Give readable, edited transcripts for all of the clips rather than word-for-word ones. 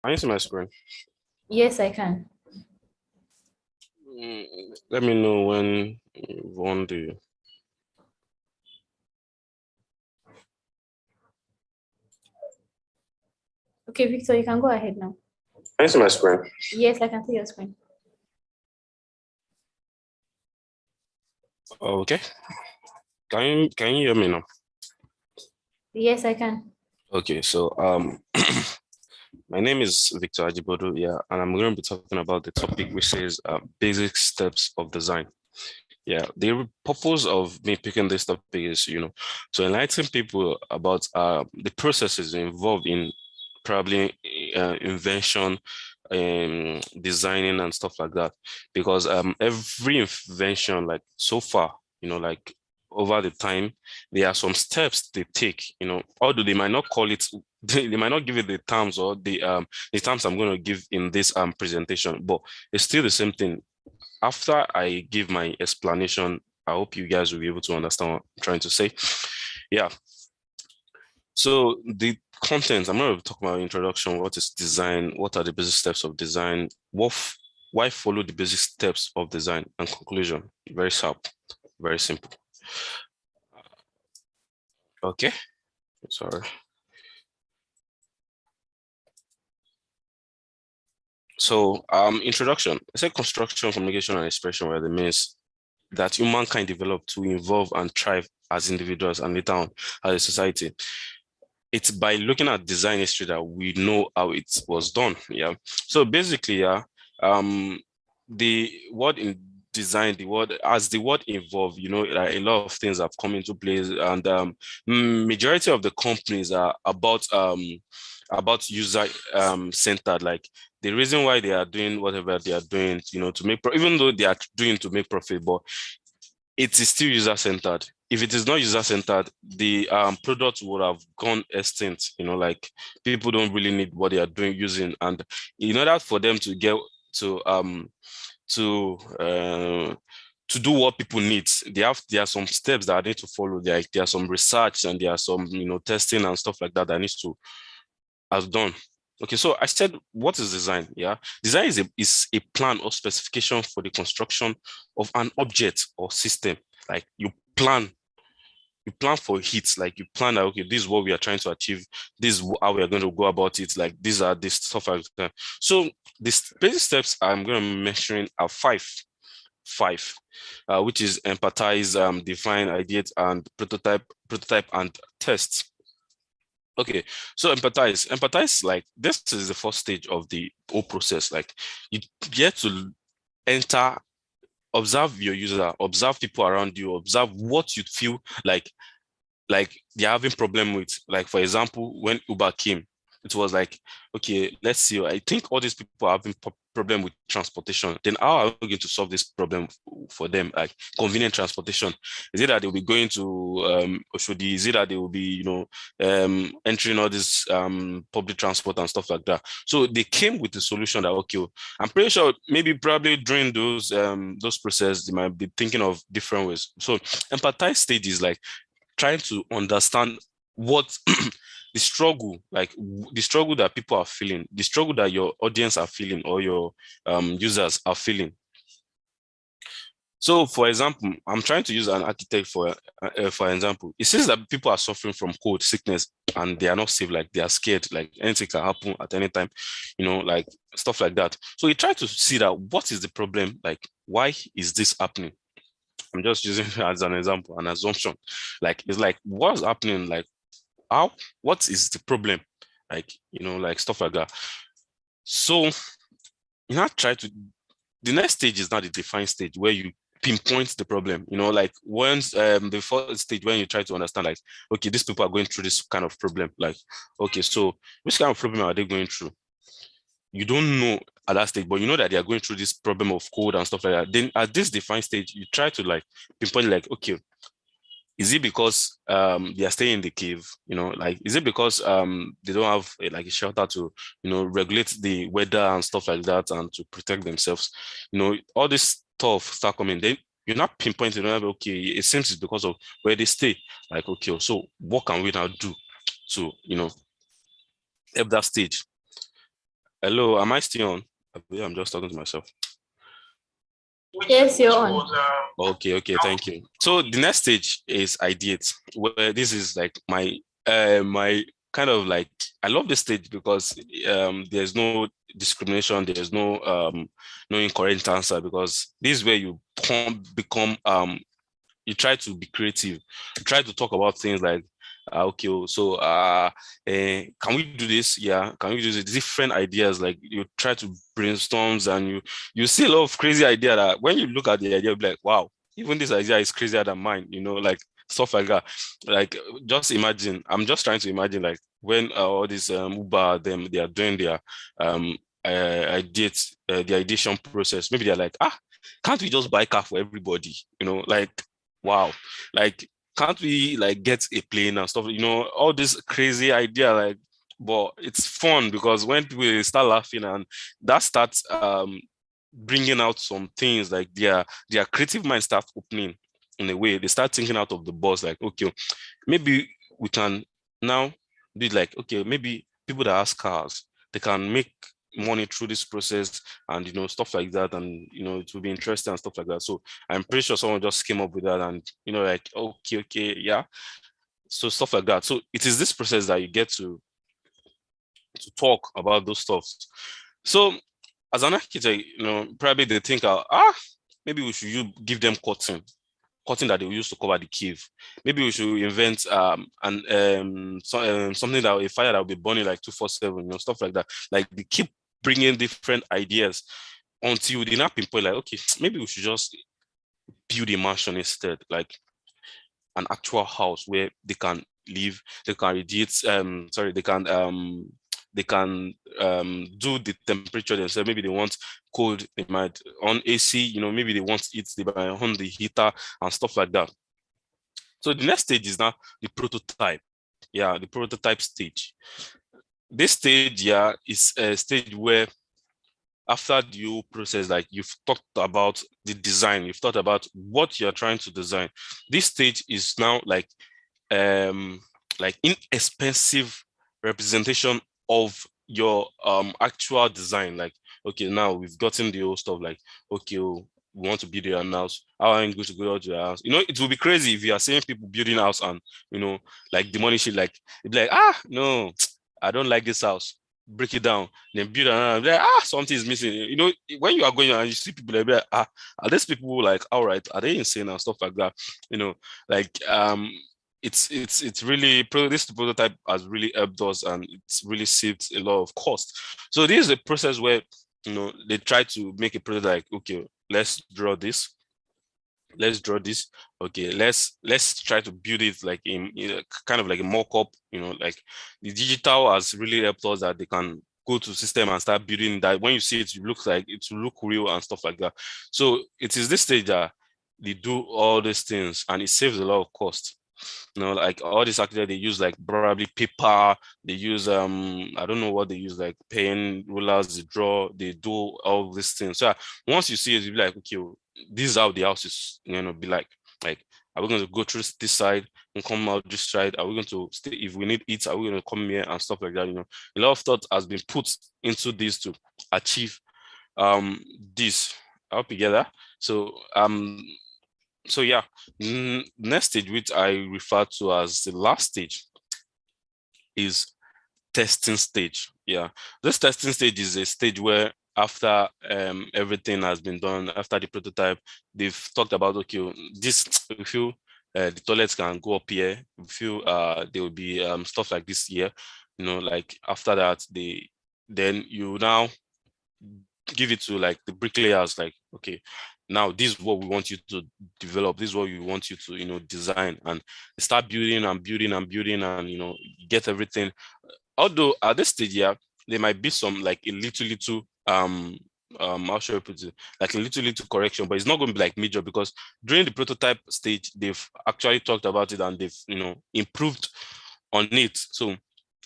Can you see my screen? Yes, I can. Let me know when you want the. Okay, Victor, you can go ahead now. Can you see my screen? Yes, I can see your screen. Okay. Can you hear me now? Yes, I can. Okay, so my name is Victor Ajibodu, yeah, and I'm going to be talking about the topic which is basic steps of design. Yeah, the purpose of me picking this topic is, to enlighten people about the processes involved in probably invention, designing and stuff like that. Because every invention, like so far, like over the time, there are some steps they take, although they might not call it, they might not give it the terms or the terms I'm going to give in this presentation, but it's still the same thing. After I give my explanation, I hope you guys will be able to understand what I'm trying to say. Yeah. So the content, I'm not going to talk about introduction, what is design, what are the basic steps of design, why follow the basic steps of design, and conclusion. Very sharp, very simple. Okay. Sorry. So introduction. I said construction, communication, and expression were the means that humankind developed to evolve and thrive as individuals and later on as a society. It's by looking at design history that we know how it was done. Yeah. So basically, yeah, the word in design, the word as the word evolved, like a lot of things have come into place, and majority of the companies are about user centered. Like the reason why they are doing whatever they are doing, to make even though they are doing to make profit, but it is still user-centered. If it is not user-centered, the product would have gone extinct. Like people don't really need what they are doing using, and in order for them to get to to uh, to do what people need, there are some steps that I need to follow. There are some research and there are some testing and stuff like that that needs to have done. Okay, so I said, what is design? Yeah, design is a plan or specification for the construction of an object or system. Like you plan for it. Like you plan that, okay, this is what we are trying to achieve. This is how we are going to go about it. Like these are this stuff like that. So the basic steps I'm going to be mentioning are five, which is empathize, define, ideate, and prototype and test. Okay, so empathize, like this is the first stage of the whole process. Like you get to enter, observe your user, observe people around you, observe what you feel like they're having problem with. Like for example, when Uber came, it was like, okay, let's see. I think all these people are having problem with transportation. Then how are we going to solve this problem for them? Like convenient transportation. Is it that they'll be going to Oshodi? Is it that they will be, entering all this public transport and stuff like that? So they came with the solution that okay, I'm pretty sure maybe probably during those process they might be thinking of different ways. So empathize stage is like trying to understand what the struggle, like the struggle that people are feeling, the struggle that your audience are feeling or your users are feeling. So, for example, I'm trying to use an architect for example. It says that people are suffering from cold, sickness, and they are not safe. Like they are scared. Like anything can happen at any time, like stuff like that. So he tried to see that what is the problem? Like why is this happening? I'm just using it as an example, an assumption. Like it's like what's happening? Like what is the problem? Like like stuff like that. So you now try to the next stage is not the define stage where you pinpoint the problem. Like once the first stage when you try to understand, like, okay, these people are going through this kind of problem. Like, okay, so which kind of problem are they going through? You don't know at that stage, but you know that they are going through this problem of code and stuff like that. Then at this defined stage, you try to like pinpoint, like, okay, is it because they are staying in the cave? Like is it because they don't have like a shelter to regulate the weather and stuff like that and to protect themselves? All this stuff start coming. Then you're not pinpointing, okay, it seems it's because of where they stay. Like, okay, so what can we now do to help that stage? Hello, am I still on? Yeah, I'm just talking to myself. Yes, you're on. Okay, thank you. So the next stage is ideate, where this is like my kind of like I love this stage because there's no discrimination, there's no incorrect answer because this is where you become you try to be creative. You try to talk about things like, okay, so can we do this? Yeah, can we do this? Different ideas. Like you try to brainstorm and you see a lot of crazy idea that when you look at the idea, you'll be like, wow, even this idea is crazier than mine. Like stuff like that. Like just imagine. I'm just trying to imagine like when all these Uber they are doing their the ideation process. Maybe they're like, can't we just buy car for everybody? Like wow, like can't we like get a plane and stuff, all this crazy idea, like, but it's fun because when we start laughing and that starts bringing out some things, like their creative mind starts opening in a way. They start thinking out of the box, like, okay, maybe we can now do it like, okay, maybe people that ask cars, they can make money through this process and stuff like that, and it will be interesting and stuff like that. So I'm pretty sure someone just came up with that, and like, okay, yeah. So stuff like that. So it is this process that you get to talk about those stuff. So as an architect, probably they think, maybe we should give them cotton that they will use to cover the cave. Maybe we should invent something that a fire that will be burning like 247, stuff like that. Like they keep bringing different ideas until they not pinpoint like, okay, maybe we should just build a mansion instead, like an actual house where they can live, they can reduce, sorry, they can do the temperature themselves. Maybe they want cold, they might on AC, maybe they want it, they might on the heater and stuff like that. So the next stage is now the prototype. Yeah, the prototype stage. This stage, yeah, is a stage where after the whole process, like you've talked about the design, you've thought about what you're trying to design. This stage is now like inexpensive representation of your actual design. Like, okay, now we've gotten the whole stuff, like, okay, we want to build your house. How are you going to go out to your house? It will be crazy if you are seeing people building house and like demolish it, like it'd be like, no, I don't like this house. Break it down, then build another. Be like, something is missing. When you are going and you see people like, are these people like, all right, are they insane and stuff like that? Like it's really this prototype has really helped us, and it's really saved a lot of cost. So this is a process where they try to make a prototype. Okay, let's draw this. Okay, let's try to build it like in kind of like a mock-up. Like the digital has really helped us that they can go to system and start building that. When you see it, it will look real and stuff like that. So it is this stage that they do all these things, and it saves a lot of cost. Like all these actors, they use like probably paper, they use I don't know what they use, like pen, rulers, they draw, they do all these things. So once you see it, you'll be like, okay, this is how the house is be like, are we going to go through this side and come out this side? Are we going to stay? If we need it, are we going to come here and stuff like that? A lot of thought has been put into this to achieve this. I hope you get that. So yeah, next stage, which I refer to as the last stage, is testing stage. Yeah, this testing stage is a stage where after everything has been done, after the prototype, they've talked about, okay, this we feel the toilets can go up here. We feel there will be stuff like this here. Like after that, then you now give it to like the bricklayers, like, okay, now this is what we want you to develop, this is what we want you to design, and start building and building and building, and get everything. Although at this stage, yeah, there might be some like a little how should I put it, like a little correction, but it's not going to be like major, because during the prototype stage they've actually talked about it and they've improved on it. So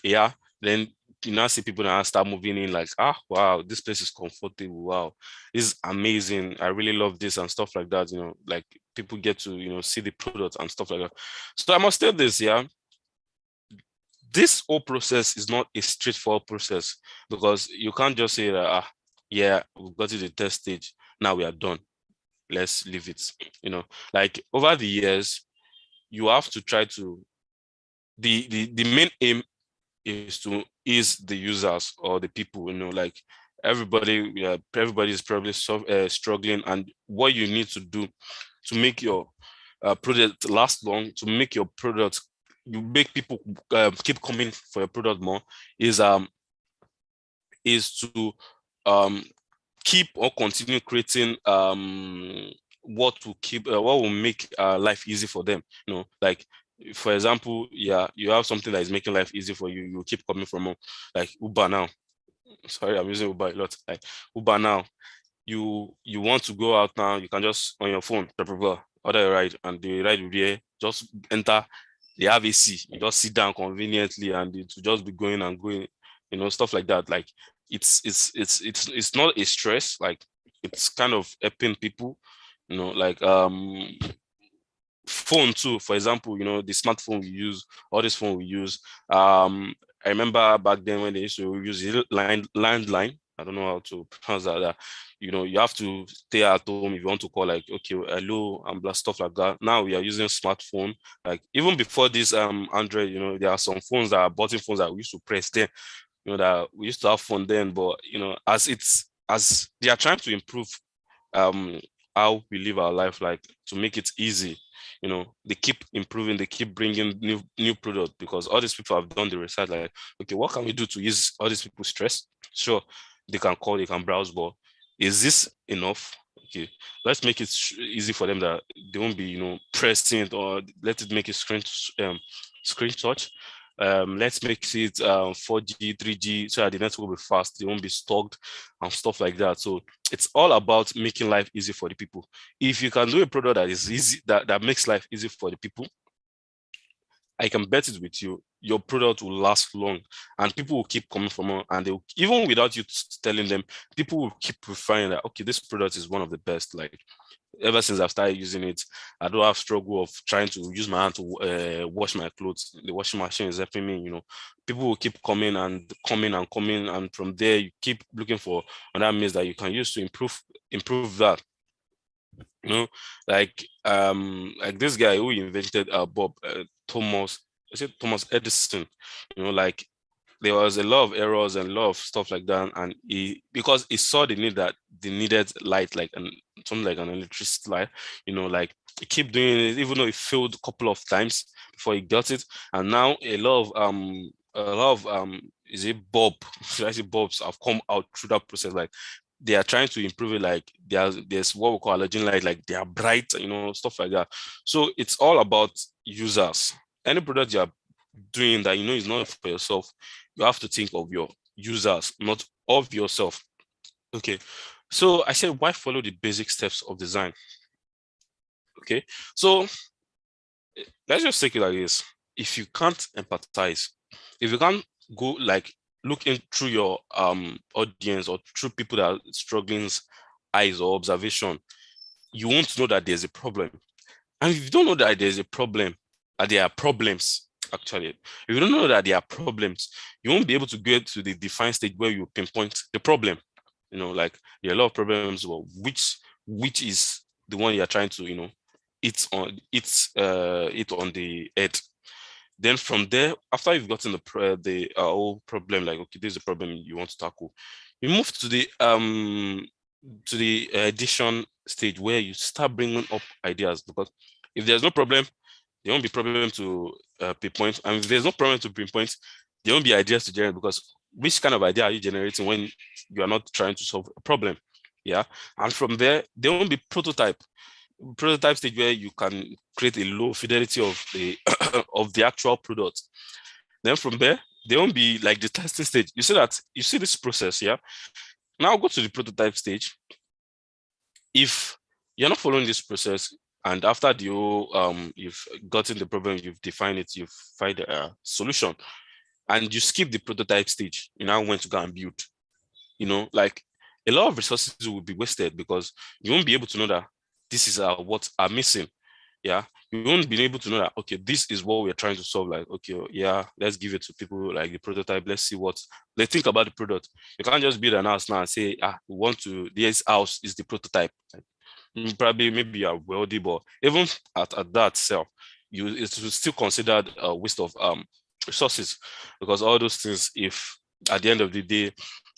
yeah, then you now see people now start moving in, like, wow, this place is comfortable, wow, this is amazing, I really love this and stuff like that. Like people get to see the product and stuff like that. So I must tell this, yeah, this whole process is not a straightforward process, because you can't just say that, yeah, we've got to the test stage, now we are done, let's leave it. Like over the years, you have to try to, the main aim is to ease the users or the people, like everybody is probably struggling, and what you need to do to make your product last long, to make your product, you make people keep coming for your product more, is to um keep or continue creating what will make life easy for them. Like, for example, yeah, you have something that is making life easy for you, you keep coming from home, like Uber now. Sorry, I'm using Uber a lot. Like Uber now, you want to go out now, you can just on your phone, blah, blah, blah, order a ride, and the ride will be here. Just enter, they have AC, you just sit down conveniently, and it will just be going and going, stuff like that. Like it's not a stress, like it's kind of helping people, like phone too, for example, the smartphone we use, all this phone we use. I remember back then when they used to use landline. I don't know how to pronounce that. You have to stay at home if you want to call, like, okay, hello, and blah, stuff like that. Now we are using smartphone. Like even before this Android, there are some phones that are button phones that we used to press then, that we used to have fun then. But as they are trying to improve um how we live our life, like to make it easy, they keep improving, they keep bringing new product, because all these people have done the research, like, okay, what can we do to ease all these people's stress? Sure, they can call, they can browse, but is this enough? Okay, let's make it easy for them, that they won't be pressing it, or let it make a screen touch. Let's make it 4G, 3G, so that the network will be fast, they won't be stuck and stuff like that. So it's all about making life easy for the people. If you can do a product that is easy, that makes life easy for the people, I can bet it with you, your product will last long, and people will keep coming from more, and even without you telling them, people will keep referring that, okay, this product is one of the best. Like ever since I've started using it, I don't have struggle of trying to use my hand to wash my clothes. The washing machine is helping me. People will keep coming and coming and coming, and from there you keep looking for another means that you can use to improve that. you know like this guy who invented Bob, Thomas, is it Thomas Edison? Like there was a lot of errors and a lot of stuff like that, and because he saw the need that they needed light, like something like an electricity light. Like he keep doing it, even though he failed a couple of times before he got it. And now a lot of is it bulb should I say bulbs have come out through that process. Like they are trying to improve it, like there's what we call halogen light, like they are bright, stuff like that. So it's all about users. Any product you are doing that is not for yourself, you have to think of your users, not of yourself. Okay, so I said, why follow the basic steps of design? Okay, so let's just take it like this. If you can't empathize, if you can't go like look in through your audience or through people that are struggling's eyes or observation, you won't know that there's a problem. And if you don't know that there's a problem, that there are problems, actually, if you don't know that there are problems, you won't be able to get to the defined stage where you pinpoint the problem. Like there are a lot of problems, but which is the one you're trying to, it's on the head. Then from there, after you've gotten the whole problem, like, okay, this is the problem you want to tackle, you move to the addition stage, where you start bringing up ideas. Because if there's no problem, there won't be problem to pinpoint, and if there's no problem to pinpoint, there won't be ideas to generate. Because which kind of idea are you generating when you are not trying to solve a problem? Yeah. And from there won't be prototype stage, where you can create a low fidelity of the of the actual product. Then from there won't be like the testing stage. You see this process. Yeah. Now go to the prototype stage. If you're not following this process, and after you've gotten the problem, you've defined it, you've find a solution, and you skip the prototype stage, you now went to go and build. Like a lot of resources will be wasted, because you won't be able to know that this is what are missing. Yeah, you won't be able to know that, okay, this is what we're trying to solve. Like, okay, yeah, let's give it to people like the prototype. Let's see what they think about the product. You can't just build an house now and say, we want to, this house is the prototype. Like, probably maybe you are wealthy, but even at that self, it's still considered a waste of resources, because all those things, if at the end of the day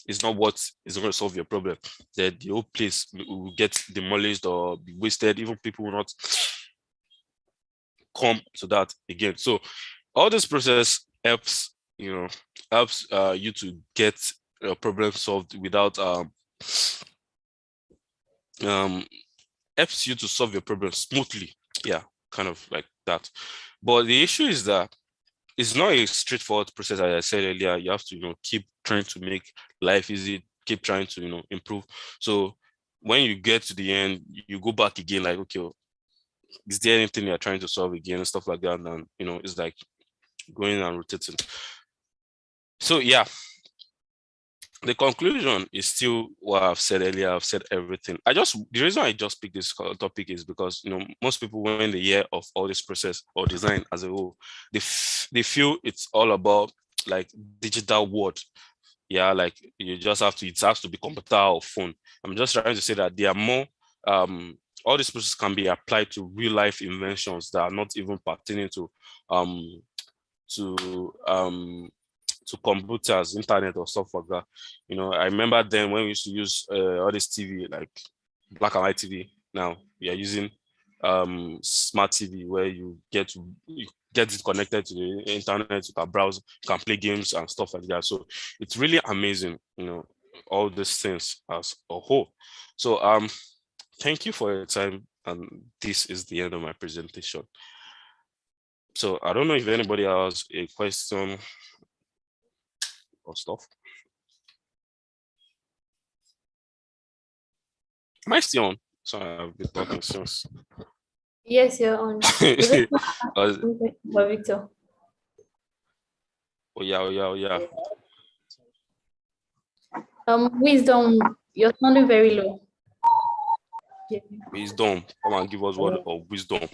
it's not what is going to solve your problem, then the whole place will get demolished or be wasted. Even people will not come to that again. So all this process helps you to get a problem solved without helps you to solve your problem smoothly. Yeah, kind of like that. But the issue is that it's not a straightforward process. As I said earlier, you have to keep trying to make life easy, keep trying to improve. So when you get to the end, you go back again, like, okay, is there anything you're trying to solve again and stuff like that? And it's like going and rotating. So yeah, the conclusion is still what I've said earlier. I've said everything. The reason I just picked this topic is because most people, when they hear of all this process or design as a whole, they feel it's all about like digital world. Yeah, like you just it has to be computer or phone. I'm just trying to say that there are more all these processes can be applied to real life inventions that are not even pertaining um to um to computers, internet, or stuff like that. I remember then when we used to use all this TV, like black and white TV. Now we are using smart TV, where you get it connected to the internet, you can browse, you can play games and stuff like that. So it's really amazing, all these things as a whole. So thank you for your time, and this is the end of my presentation. So I don't know if anybody has a question or stuff. Am I still on? Sorry, I've been talking since. Yes, you're on. For Victor. Oh yeah, oh yeah, oh yeah. Wisdom, you're sounding very low. Wisdom. Come and give us word of wisdom.